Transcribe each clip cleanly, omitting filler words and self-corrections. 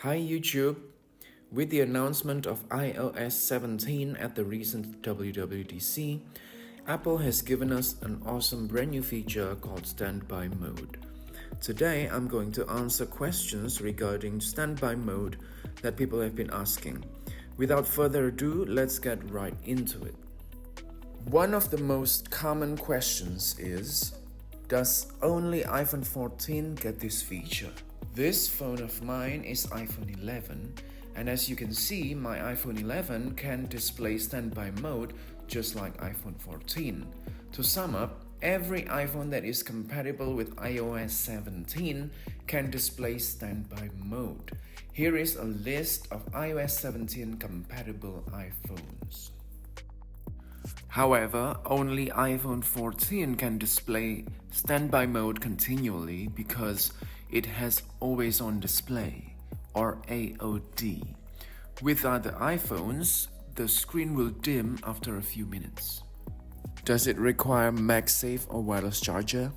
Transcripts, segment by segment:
Hi YouTube! With the announcement of iOS 17 at the recent WWDC, Apple has given us an awesome brand new feature called Standby Mode. Today I'm going to answer questions regarding Standby Mode that people have been asking. Without further ado, let's get right into it. One of the most common questions is, does only iPhone 14 get this feature? This phone of mine is iPhone 11, and as you can see, my iPhone 11 can display standby mode just like iPhone 14. To sum up, every iPhone that is compatible with iOS 17 can display standby mode. Here is a list of iOS 17 compatible iPhones. However, only iPhone 14 can display standby mode continually because it has always on display, or AOD. With other iPhones, the screen will dim after a few minutes. Does it require MagSafe or wireless charger?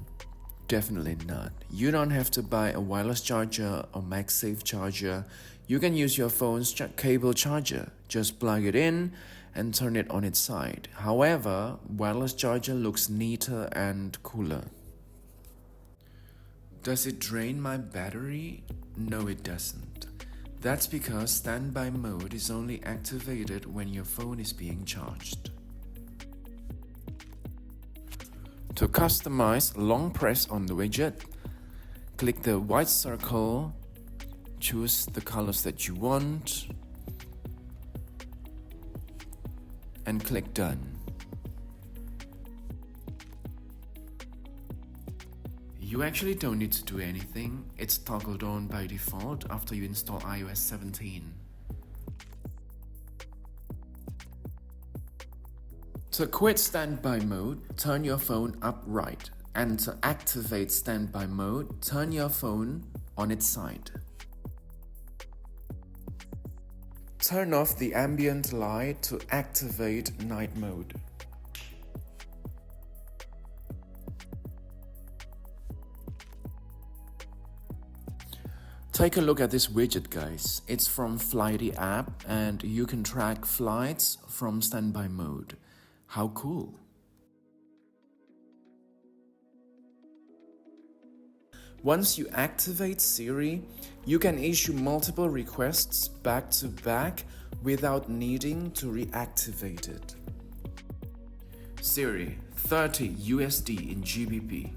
Definitely not. You don't have to buy a wireless charger or MagSafe charger. You can use your phone's cable charger. Just plug it in and turn it on its side. However, wireless charger looks neater and cooler. Does it drain my battery? No, it doesn't. That's because standby mode is only activated when your phone is being charged. To customize, long press on the widget, click the white circle, choose the colors that you want, and click Done. You actually don't need to do anything, it's toggled on by default after you install iOS 17. To quit standby mode, turn your phone upright, and to activate standby mode, turn your phone on its side. Turn off the ambient light to activate night mode. Take a look at this widget, guys. It's from Flighty app and you can track flights from standby mode. How cool! Once you activate Siri, you can issue multiple requests back to back without needing to reactivate it. Siri, 30 USD in GBP.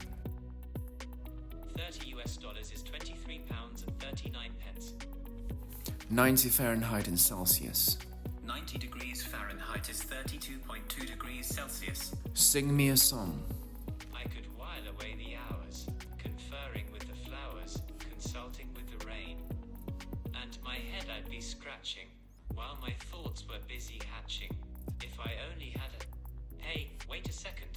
30 US dollars is 23 pounds and 39 pence. 90 Fahrenheit in Celsius. 90 degrees Fahrenheit is 32.2 degrees Celsius. Sing me a song. I could while away the hours, conferring with the flowers, consulting with the rain. And my head I'd be scratching, while my thoughts were busy hatching. If I only had a... Hey, wait a second.